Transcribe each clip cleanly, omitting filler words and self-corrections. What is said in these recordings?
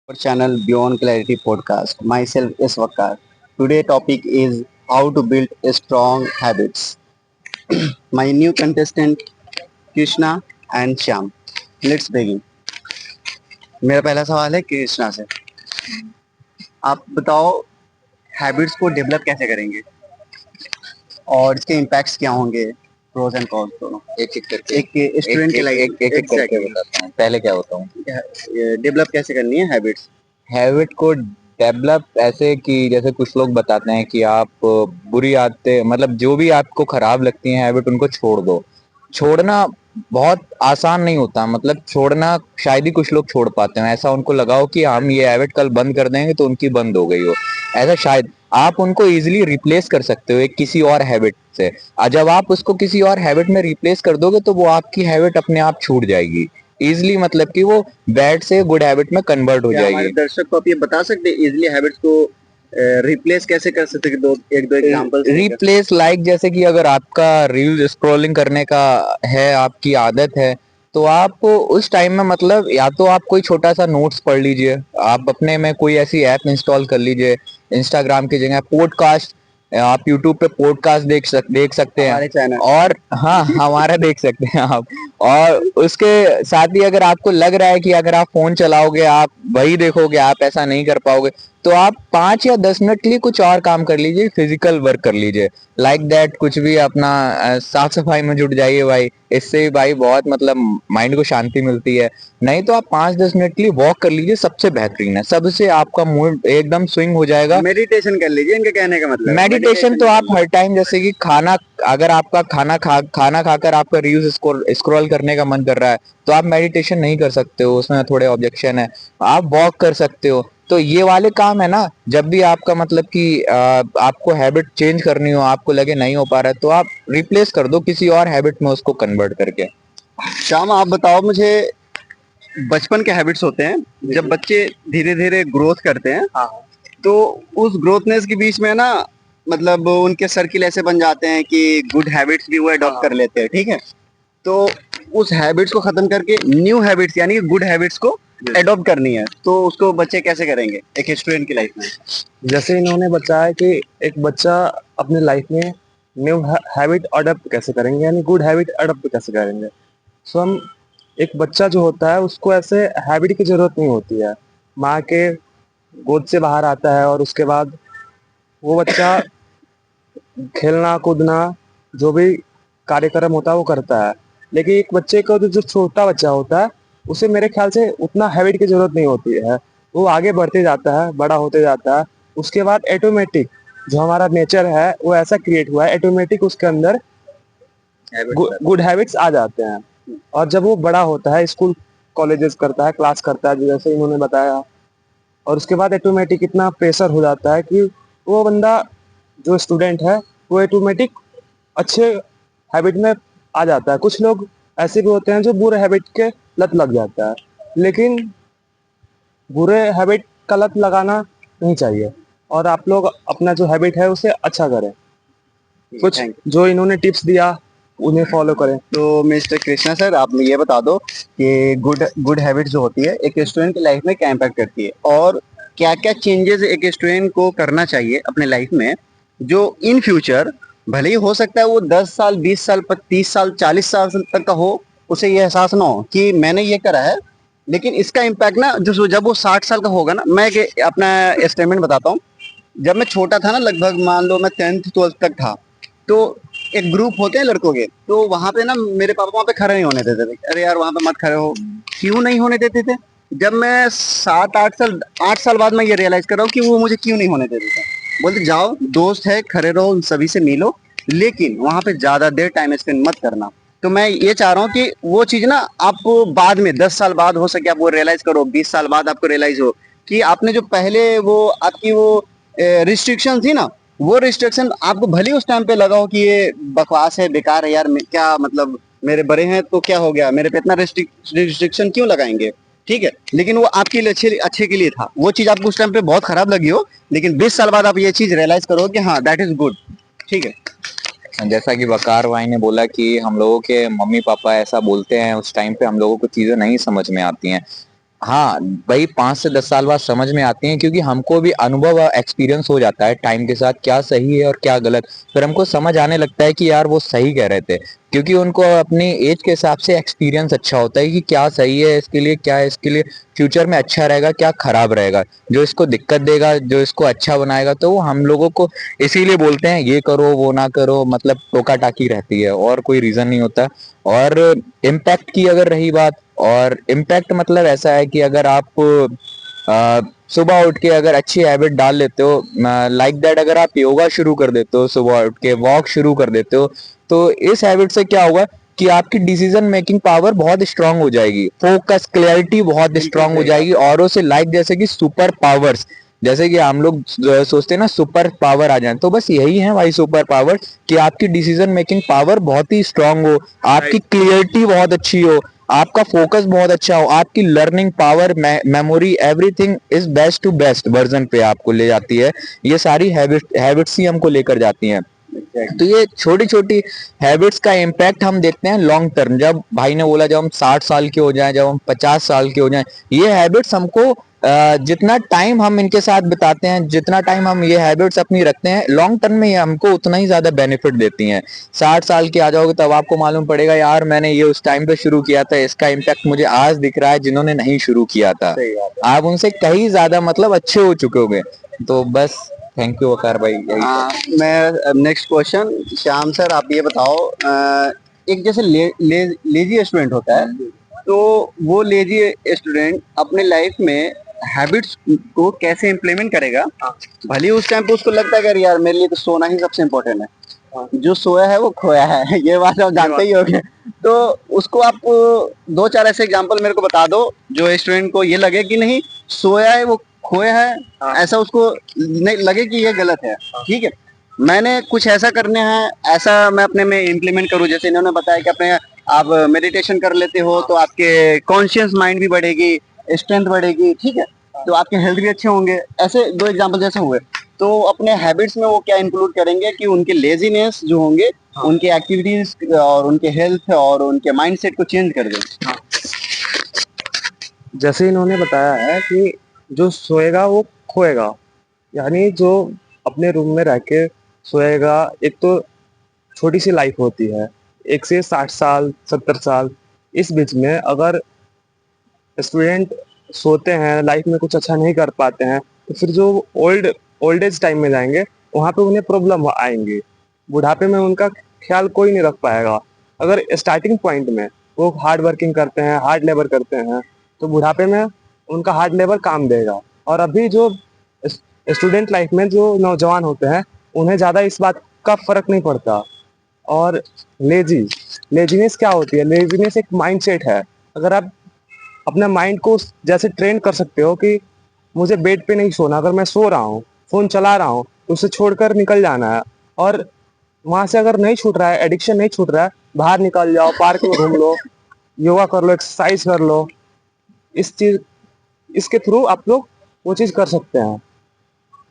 our channel Beyond Clarity podcast. Myself is Vakar. Today topic is how to build a strong habits. My new contestant Krishna and Shyam. Let's begin. मेरा पहला सवाल है कृष्णा से। आप बताओ habits को develop कैसे करेंगे और इसके इम्पैक्ट्स क्या होंगे, प्रोज एंड कॉन्स दोनों। एक एक करके एक स्टूडेंट के लाइफ एक एक करके बताता हूँ। पहले क्या होता हूँ, डेवलप कैसे करनी है हैबिट्स। हैबिट को डेवलप ऐसे कि जैसे कुछ लोग बताते हैं कि आप बुरी आदतें मतलब जो भी आपको खराब लगती हैं हैबिट उनको छोड़ दो। छोड़ना बहुत आसान नहीं होता, मतलब छोड़ना शायद ही कुछ लोग छोड़ पाते हैं। ऐसा उनको लगाओ कि हम ये हैबिट कल बंद कर देंगे तो उनकी बंद हो गई हो, ऐसा शायद आप उनको इजीली रिप्लेस कर सकते हो एक किसी और हैबिट से। जब आप उसको किसी और हैबिट में रिप्लेस कर दोगे तो वो आपकी हैबिट अपने आप छूट जाएगी इजिली, मतलब कि वो बैड से गुड हैबिट में कन्वर्ट हो क्या हमारे जाएगी। दर्शक को आप ये बता सकते हैं इजिली हैबिट्स को रिप्लेस कैसे कर सकते हैं? एक दो एग्जांपल्स रिप्लेस लाइक जैसे कि अगर आपका रील स्क्रॉलिंग करने का है, आपकी आदत है, तो आप उस टाइम में मतलब या तो आप कोई छोटा सा नोट्स पढ़ लीजिए, आप अपने में कोई ऐसी ऐप इंस्टॉल कर लीजिए। इंस्टाग्राम की जगह पॉडकास्ट, आप यूट्यूब पे पॉडकास्ट देख सकते हमारे हैं। चैनल और हाँ, हमारा देख सकते हैं आप। और उसके साथ ही अगर आपको लग रहा है कि अगर आप फोन चलाओगे आप वही देखोगे, आप ऐसा नहीं कर पाओगे, तो आप 5 या 10 मिनट के लिए कुछ और काम कर लीजिए, फिजिकल वर्क कर लीजिए। लाइक दैट कुछ भी अपना साफ सफाई में जुट जाइए भाई, इससे भी भाई बहुत मतलब माइंड को शांति मिलती है। नहीं तो आप 5-10 मिनट के लिए वॉक कर लीजिए, सबसे बेहतरीन है, सबसे आपका मूड एकदम स्विंग हो जाएगा। मेडिटेशन कर लीजिए, इनके कहने का मतलब मेडिटेशन तो आप हर टाइम, जैसे कि खाना, अगर आपका खाना खाकर आपका रील्स स्क्रॉल करने का मन कर रहा है तो आप मेडिटेशन नहीं कर सकते हो, उसमें थोड़े ऑब्जेक्शन है। आप वॉक कर सकते हो। तो ये वाले काम है ना, जब भी आपका मतलब कि आपको हैबिट चेंज करनी हो, आपको लगे नहीं हो पा रहा है, तो आप रिप्लेस कर दो किसी और हैबिट में उसको कन्वर्ट करके। श्याम आप बताओ मुझे, बचपन के हैबिट्स होते हैं जब बच्चे धीरे धीरे ग्रोथ करते हैं। हाँ। तो उस ग्रोथनेस के बीच में ना, मतलब उनके सर्किल ऐसे बन जाते हैं कि गुड हैबिट्स भी वो अडॉप्ट कर लेते हैं, ठीक है। तो उस हैबिट्स को खत्म करके न्यू हैबिट्स यानी कि गुड हैबिट्स को अडॉप्ट करनी है, तो उसको बच्चे कैसे करेंगे एक स्टूडेंट की लाइफ में? जैसे इन्होंने बताया कि एक बच्चा अपने लाइफ में न्यू हैबिट अडॉप्ट कैसे करेंगे, यानी गुड हैबिट अडॉप्ट कैसे करेंगे। सो हम, एक बच्चा जो होता है उसको ऐसे हैबिट की जरूरत नहीं होती है। माँ के गोद से बाहर आता है और उसके बाद वो बच्चा खेलना कूदना जो भी कार्यक्रम होता है वो करता है। लेकिन एक बच्चे को जो छोटा बच्चा होता है उसे मेरे ख्याल से उतना हैबिट की जरूरत नहीं होती है। वो आगे बढ़ते जाता है, बड़ा होते जाता है, उसके बाद ऑटोमेटिक जो हमारा नेचर है वो ऐसा क्रिएट हुआ है, ऑटोमेटिक उसके अंदर गुड हैबिट्स आ जाते हैं। और जब वो बड़ा होता है, स्कूल कॉलेजेस करता है, क्लास करता है जैसे इन्होंने बताया, और उसके बाद ऑटोमेटिक इतना प्रेशर हो जाता है कि वो बंदा जो स्टूडेंट है वो ऑटोमेटिक अच्छे हैबिट में आ जाता है। कुछ लोग ऐसे भी होते हैं जो बुरे हैबिट के लत लग जाता है, लेकिन बुरे हैबिट का लत लगाना नहीं चाहिए और आप लोग अपना जो हैबिट है उसे अच्छा करें। कुछ जो इन्होंने टिप्स दिया उन्हें फॉलो करें। तो मिस्टर कृष्णा सर, आप ये बता दो कि गुड गुड हैबिट जो होती है एक स्टूडेंट की लाइफ में क्या इम्पैक्ट करती है और क्या क्या चेंजेस एक स्टूडेंट को करना चाहिए अपने लाइफ में, जो इन फ्यूचर भले ही हो सकता है वो 10 साल 20 साल 30 साल 40 साल तक का हो, उसे ये एहसास ना हो कि मैंने ये करा है, लेकिन इसका इम्पैक्ट ना जो जब वो 60 साल का होगा ना। मैं अपना स्टेटमेंट बताता हूँ। जब मैं छोटा था ना, लगभग मान लो मैं 10th 12th तक था, तो एक ग्रुप होते हैं लड़कों के, तो वहां पे ना मेरे पापा वहां पे खड़े नहीं होने देते थे। अरे यार वहां पे मत खड़े हो। क्यों नहीं होने देते थे? जब मैं 7 8 साल 8 साल बाद मैं ये रियलाइज कर रहा हूँ कि वो मुझे क्यों नहीं होने देते थे। बोलते जाओ दोस्त है, खड़े रहो, उन सभी से मिलो, लेकिन वहां पे ज्यादा देर टाइम स्पेंड मत करना। तो मैं ये चाह रहा हूँ कि वो चीज ना आपको बाद में 10 साल बाद हो सके आप वो रियलाइज करो, 20 साल बाद आपको रियलाइज हो कि आपने जो पहले वो आपकी वो रिस्ट्रिक्शन थी ना, वो रिस्ट्रिक्शन आपको भले उस टाइम पे लगा हो कि ये बकवास है, बेकार है यार, क्या मतलब मेरे बड़े हैं तो क्या हो गया, मेरे पे इतना रिस्ट्रिक्शन क्यों लगाएंगे, ठीक है। लेकिन वो आपके लिए अच्छे अच्छे के लिए था। वो चीज आपको उस टाइम पे बहुत खराब लगी हो, लेकिन 20 साल बाद आप ये चीज रियलाइज करो कि हाँ दैट इज गुड, ठीक है। जैसा कि वकार भाई ने बोला कि हम लोगों के मम्मी पापा ऐसा बोलते हैं, उस टाइम पे हम लोगों को चीजें नहीं समझ में आती हैं। हाँ भाई 5 से 10 साल बाद समझ में आती हैं, क्योंकि हमको भी अनुभव एक्सपीरियंस हो जाता है टाइम के साथ क्या सही है और क्या गलत। फिर हमको समझ आने लगता है कि यार वो सही कह रहे थे, क्योंकि उनको अपनी एज के हिसाब से एक्सपीरियंस अच्छा होता है कि क्या सही है इसके लिए, क्या है इसके लिए फ्यूचर में अच्छा रहेगा, क्या खराब रहेगा, जो इसको दिक्कत देगा, जो इसको अच्छा बनाएगा। तो वो हम लोगों को इसीलिए बोलते हैं ये करो वो ना करो, मतलब टोका टाकी रहती है और कोई रीजन नहीं होता। और इम्पैक्ट की अगर रही बात, और इम्पैक्ट मतलब ऐसा है कि अगर आप सुबह उठ के अगर अच्छी हैबिट डाल लेते हो, लाइक दैट अगर आप योगा शुरू कर देते हो, सुबह उठ के वॉक शुरू कर देते हो, तो इस हैबिट से क्या होगा कि आपकी डिसीजन मेकिंग पावर बहुत स्ट्रांग हो जाएगी, फोकस क्लैरिटी बहुत स्ट्रांग हो जाएगी, औरों से लाइक जैसे कि सुपर पावर्स, जैसे कि हम लोग सोचते हैं ना सुपर पावर आ जाए, तो बस यही है भाई सुपर पावर, कि आपकी डिसीजन मेकिंग पावर बहुत ही स्ट्रांग हो, आपकी क्लियरिटी बहुत अच्छी हो, आपका फोकस बहुत अच्छा हो, आपकी learning power, memory, everything is best to best version पे आपको ले जाती है। ये सारी हैबिट्स ही हमको लेकर जाती हैं। तो ये छोटी छोटी हैबिट्स का इम्पैक्ट हम देखते हैं लॉन्ग टर्म, जब भाई ने बोला जब हम 60 साल के हो जाएं, जब हम 50 साल के हो जाएं, ये हैबिट्स हमको जितना टाइम हम इनके साथ बिताते हैं, जितना टाइम हम ये हैबिट्स अपनी रखते हैं, लॉन्ग टर्म में ये हमको उतना ही ज्यादा बेनिफिट देती हैं। 60 साल के आ जाओगे तब आपको मालूम पड़ेगा यार मैंने ये उस टाइम पे शुरू किया था, इसका इम्पैक्ट मुझे आज दिख रहा है जिन्होंने नहीं शुरू किया था। आप उनसे कहीं ज्यादा मतलब अच्छे हो चुके होंगे। तो बस थैंक यू वकार भाई, यही मैं नेक्स्ट क्वेश्चन, श्याम सर आप ये बताओ, एक जैसे लेजी स्टूडेंट होता है, तो वो लेजी स्टूडेंट अपने लाइफ में हैबिट्स को कैसे इम्प्लीमेंट करेगा? भले ही उस टाइम पे उसको लगता है कि अरे यार मेरे लिए तो सोना ही सबसे इम्पोर्टेंट है, जो सोया है वो खोया है, ये बात आप जानते ही होंगे। तो उसको आप दो चार ऐसे एग्जांपल मेरे को बता दो जो स्टूडेंट को ये लगे कि नहीं, सोया है वो खोया है, ऐसा उसको नहीं लगे कि ये गलत है। ठीक है, मैंने कुछ ऐसा करने हैं, ऐसा मैं अपने में इम्प्लीमेंट करूँ, जैसे इन्होंने बताया कि अपने आप मेडिटेशन कर लेते हो तो आपके कॉन्शियस माइंड भी बढ़ेगी, स्ट्रेंथ बढ़ेगी, ठीक है, तो आपके हेल्थ भी अच्छे होंगे। ऐसे दो एग्जांपल जैसे हुए, तो अपने हैबिट्स में वो क्या इंक्लूड करेंगे कि उनके लेजीनेस जो होंगे, उनके एक्टिविटीज और उनके हेल्थ और उनके माइंडसेट को चेंज कर दें। जैसे इन्होंने बताया है कि जो सोएगा वो खोएगा, यानी जो अपने रूम में रह के सोएगा, एक तो छोटी सी लाइफ होती है, 1 से 60 साल 70 साल, इस बीच में अगर स्टूडेंट सोते हैं, लाइफ में कुछ अच्छा नहीं कर पाते हैं, तो फिर जो ओल्ड एज टाइम में जाएंगे वहाँ पे उन्हें प्रॉब्लम आएंगी, बुढ़ापे में उनका ख्याल कोई नहीं रख पाएगा। अगर स्टार्टिंग पॉइंट में वो हार्ड वर्किंग करते हैं, हार्ड लेबर करते हैं, तो बुढ़ापे में उनका हार्ड लेबर काम देगा। और अभी जो स्टूडेंट लाइफ में जो नौजवान होते हैं उन्हें ज़्यादा इस बात का फर्क नहीं पड़ता। और लेजीनेस क्या होती है? लेजीनेस एक माइंडसेट है। अगर आप अपने माइंड को जैसे ट्रेन कर सकते हो कि मुझे बेड पे नहीं सोना, अगर मैं सो रहा हूँ, फोन चला रहा हूँ, तो उसे छोड़कर निकल जाना है। और वहां से अगर नहीं छूट रहा है, एडिक्शन नहीं छूट रहा है, बाहर निकल जाओ, पार्क में घूम लो, योगा कर लो, एक्सरसाइज कर लो। इसके थ्रू आप लोग वो चीज कर सकते हैं।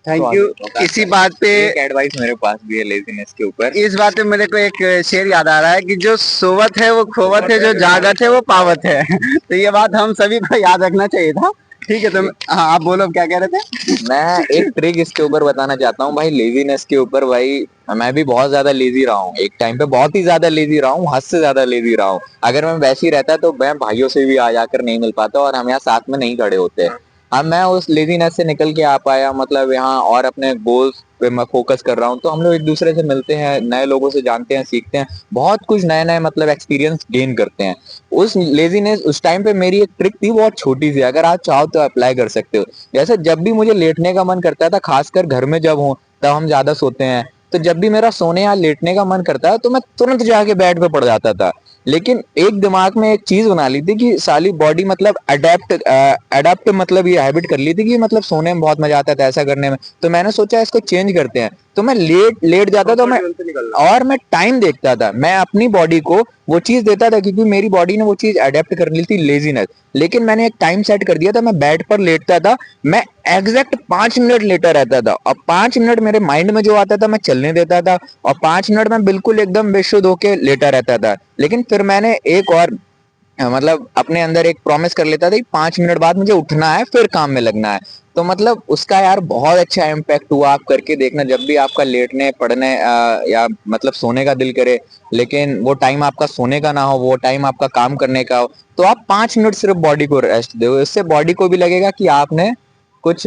Thank you. इसी बात पे एक एडवाइस मेरे पास भी है लेजीनेस के ऊपर। इस बात पे मेरे को एक शेर याद आ रहा है कि जो सोवत है वो खोवत है, जो जागत है वो पावत है। तो ये बात हम सभी को याद रखना चाहिए था। ठीक है, तो हाँ आप बोलो, क्या कह रहे थे? मैं एक ट्रिक इसके ऊपर बताना चाहता हूँ भाई, लेजीनेस के ऊपर। भाई मैं भी बहुत ज्यादा लेजी रहा हूँ, एक टाइम पे बहुत ही ज्यादा लेजी रहा हूँ, हद से ज्यादा लेजी रहा हूँ। अगर मैं वैसे ही रहता तो मैं भाइयों से भी आ जाकर नहीं मिल पाता और हम यहाँ साथ में नहीं खड़े होते। अब मैं उस लेजीनेस से निकल के आ पाया, मतलब यहाँ और अपने गोल्स पे मैं फोकस कर रहा हूँ। तो हम लोग एक दूसरे से मिलते हैं, नए लोगों से जानते हैं, सीखते हैं, बहुत कुछ नए नए मतलब एक्सपीरियंस गेन करते हैं। उस लेजीनेस उस टाइम पे मेरी एक ट्रिक थी बहुत छोटी सी, अगर आप चाहो तो अप्लाई कर सकते हो। जैसे जब भी मुझे लेटने का मन करता था, खासकर घर में जब हूँ तब हम ज्यादा सोते हैं, तो जब भी मेरा सोने या लेटने का मन करता है तो मैं तुरंत जाके बेड पे पड़ जाता था। लेकिन एक दिमाग में एक चीज बना ली थी कि साली बॉडी मतलब अडेप्ट मतलब ये हैबिट कर ली थी कि मतलब सोने में बहुत मजा आता था ऐसा करने में। तो मैंने सोचा इसको चेंज करते हैं। तो मैं लेट लेट जाता था मैं, और मैं टाइम देखता था, मैं अपनी बॉडी को वो चीज देता था, क्योंकि मेरी बॉडी ने वो चीज अडेप्ट कर ली थी, लेजीनेस। लेकिन मैंने एक टाइम सेट कर दिया था, मैं बेड पर लेटता था, मैं एग्जैक्ट 5 मिनट लेटा रहता था, और 5 मिनट मेरे माइंड में जो आता था मैं चलने देता था, और 5 मिनट में बिल्कुल एकदम बेशुद्ध होके लेटा रहता था। लेकिन फिर मैंने एक और मतलब अपने अंदर एक प्रॉमिस कर लेता था कि 5 मिनट बाद मुझे उठना है फिर काम में लगना है। तो मतलब उसका यार बहुत अच्छा इम्पैक्ट हुआ। आप करके देखना, जब भी आपका लेटने पढ़ने या मतलब सोने का दिल करे, लेकिन वो टाइम आपका सोने का ना हो, वो टाइम आपका काम करने का हो, तो आप 5 मिनट सिर्फ बॉडी को रेस्ट दो। इससे बॉडी को भी लगेगा कि आपने कुछ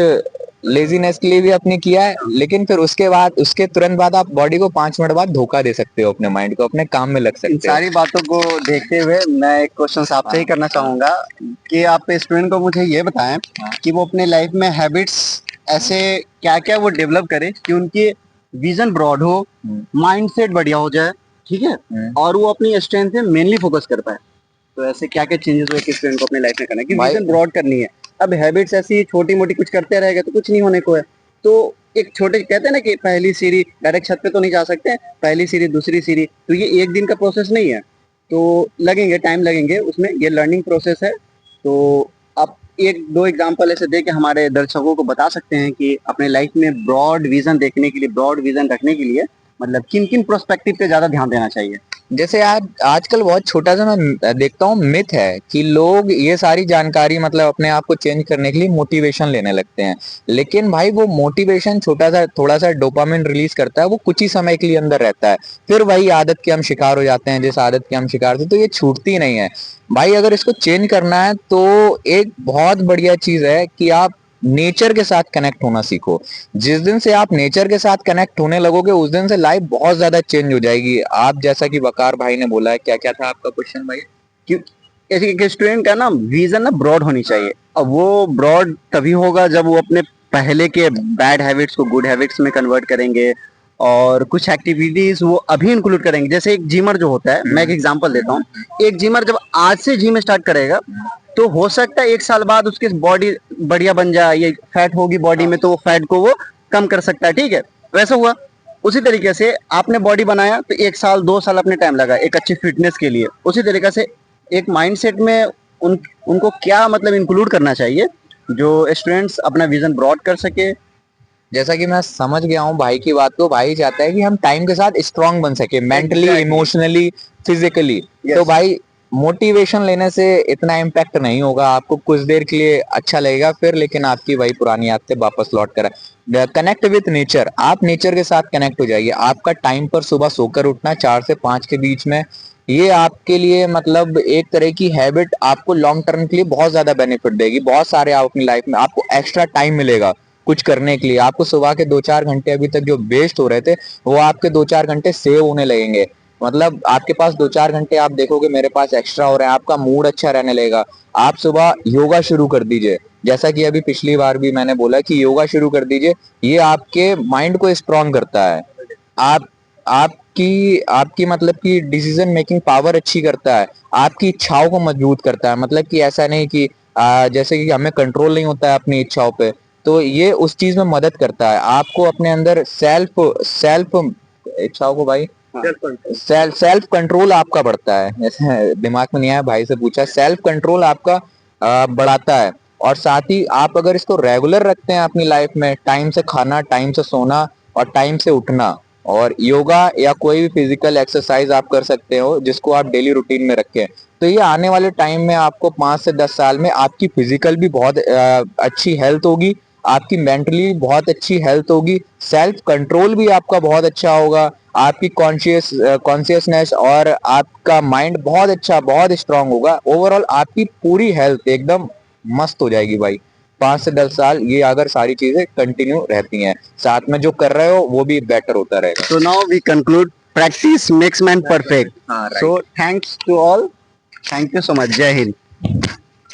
लेजीनेस के लिए भी अपने किया है, लेकिन फिर उसके बाद, उसके तुरंत बाद आप बॉडी को 5 मिनट बाद धोखा दे सकते हो, अपने माइंड को, अपने काम में लग इन सकते हो। सारी बातों को देखते हुए मैं एक क्वेश्चन आपसे ही करना चाहूंगा कि आप स्टूडेंट को मुझे ये बताएं कि वो अपने लाइफ में हैबिट्स ऐसे क्या क्या वो डेवलप करे कि उनकी विजन ब्रॉड हो, माइंडसेट बढ़िया हो जाए, ठीक है, और वो अपनी स्ट्रेंथ पे मेनली फोकस कर पाए। तो ऐसे क्या क्या चेंजेस हो एक स्टूडेंट को अपने लाइफ में करना है कि भाई विजन ब्रॉड करनी है। अब हैबिट्स ऐसी छोटी मोटी कुछ करते रहेगा तो कुछ नहीं होने को है। तो एक छोटे कहते हैं ना कि पहली सीढ़ी, डायरेक्ट छत पे तो नहीं जा सकते, पहली सीढ़ी दूसरी सीढ़ी, तो ये एक दिन का प्रोसेस नहीं है। तो लगेंगे, टाइम लगेंगे उसमें, ये लर्निंग प्रोसेस है। तो आप एक दो एग्जांपल ऐसे दे के हमारे दर्शकों को बता सकते हैं कि अपने लाइफ में ब्रॉड विजन देखने के लिए, ब्रॉड विजन रखने के लिए मतलब किन किन प्रोस्पेक्टिव पे ज्यादा ध्यान देना चाहिए। जैसे आज आजकल बहुत छोटा सा मैं देखता हूँ मिथ है कि लोग ये सारी जानकारी मतलब अपने आप को चेंज करने के लिए मोटिवेशन लेने लगते हैं। लेकिन भाई वो मोटिवेशन छोटा सा थोड़ा सा डोपामिन रिलीज करता है, वो कुछ ही समय के लिए अंदर रहता है, फिर वही आदत के हम शिकार हो जाते हैं, जिस आदत के हम शिकार थे, तो ये छूटती नहीं है। भाई अगर इसको चेंज करना है तो एक बहुत बढ़िया चीज है कि आप नेचर के साथ कनेक्ट होना सीखो। जिस दिन से आप नेचर के साथ कनेक्ट होने लगोगे, उस दिन से लाइफ बहुत ज्यादा चेंज हो जाएगी। आप जैसा कि वकार भाई ने बोला है, क्या क्या था आपका क्वेश्चन भाई? कि एक स्टूडेंट का ना विजन ना ब्रॉड होनी चाहिए। अब वो ब्रॉड तभी होगा जब वो अपने पहले के बैड हैबिट्स को गुड हैबिट्स में कन्वर्ट करेंगे और कुछ एक्टिविटीज वो अभी इंक्लूड करेंगे। जैसे एक जिमर जो होता है, मैं एक एग्जांपल देता हूँ, एक जिमर जब आज से जिम स्टार्ट करेगा तो हो सकता है 1 साल बाद उसकी बॉडी बढ़िया बन जाए, ये फैट होगी बॉडी में तो वो फैट को वो कम कर सकता है, ठीक है, वैसा हुआ। उसी तरीके से आपने बॉडी बनाया तो 1 साल 2 साल अपने टाइम लगा एक अच्छी फिटनेस के लिए। उसी तरीके से एक माइंडसेट में उनको क्या मतलब इंक्लूड करना चाहिए जो स्टूडेंट्स अपना विजन ब्रॉड कर सके। जैसा कि मैं समझ गया हूँ भाई की बात को, भाई चाहता है कि हम टाइम के साथ स्ट्रांग बन सके, mentally, Exactly. Emotionally, physically. Yes. तो भाई मोटिवेशन लेने से इतना इम्पैक्ट नहीं होगा, आपको कुछ देर के लिए अच्छा लगेगा फिर, लेकिन आपकी वही पुरानी आदतें वापस लौट कर। कनेक्ट विथ नेचर, आप नेचर के साथ कनेक्ट हो जाइए। आपका टाइम पर सुबह सोकर उठना 4 से 5 के बीच में, ये आपके लिए मतलब एक तरह की हैबिट आपको लॉन्ग टर्म के लिए बहुत ज्यादा बेनिफिट देगी। बहुत सारे आप अपनी लाइफ में आपको एक्स्ट्रा टाइम मिलेगा कुछ करने के लिए। आपको सुबह के 2-4 घंटे अभी तक जो वेस्ट हो रहे थे, वो आपके 2-4 घंटे सेव होने लगेंगे। मतलब आपके पास 2-4 घंटे आप देखोगे मेरे पास एक्स्ट्रा हो रहे हैं, आपका मूड अच्छा रहने लगेगा। आप सुबह योगा शुरू कर दीजिए, जैसा कि अभी पिछली बार भी मैंने बोला कि योगा शुरू कर दीजिए। ये आपके माइंड को स्ट्रांग करता है। आप आपकी आपकी मतलब कि डिसीजन मेकिंग पावर अच्छी करता है, आपकी इच्छाओं को मजबूत करता है। मतलब कि ऐसा नहीं कि जैसे कि हमें कंट्रोल नहीं होता है अपनी इच्छाओं पे, तो ये उस चीज में मदद करता है। आपको अपने अंदर सेल्फ सेल्फ इच्छाओं को भाई सेल्फ कंट्रोल आपका बढ़ता है। जैसे दिमाग में नहीं आया, भाई से पूछा, सेल्फ कंट्रोल आपका बढ़ाता है। और साथ ही आप अगर इसको रेगुलर रखते हैं अपनी लाइफ में, टाइम से खाना, टाइम से सोना और टाइम से उठना, और योगा या कोई भी फिजिकल एक्सरसाइज आप कर सकते हो जिसको आप डेली रूटीन में रखें, तो ये आने वाले टाइम में आपको 5 से 10 साल में आपकी फिजिकल भी बहुत अच्छी हेल्थ होगी, आपकी मेंटली बहुत अच्छी हेल्थ होगी, सेल्फ कंट्रोल भी आपका बहुत अच्छा होगा, आपकी कॉन्शियसनेस और आपका माइंड बहुत अच्छा, बहुत स्ट्रांग होगा। ओवरऑल आपकी पूरी हेल्थ एकदम मस्त हो जाएगी भाई। 5 से 10 साल ये अगर सारी चीजें कंटिन्यू रहती हैं, साथ में जो कर रहे हो वो भी बेटर होता रहेगा। So now we conclude practice makes man perfect. हाँ, right. So thanks to all. Thank you so much. Jai Hind.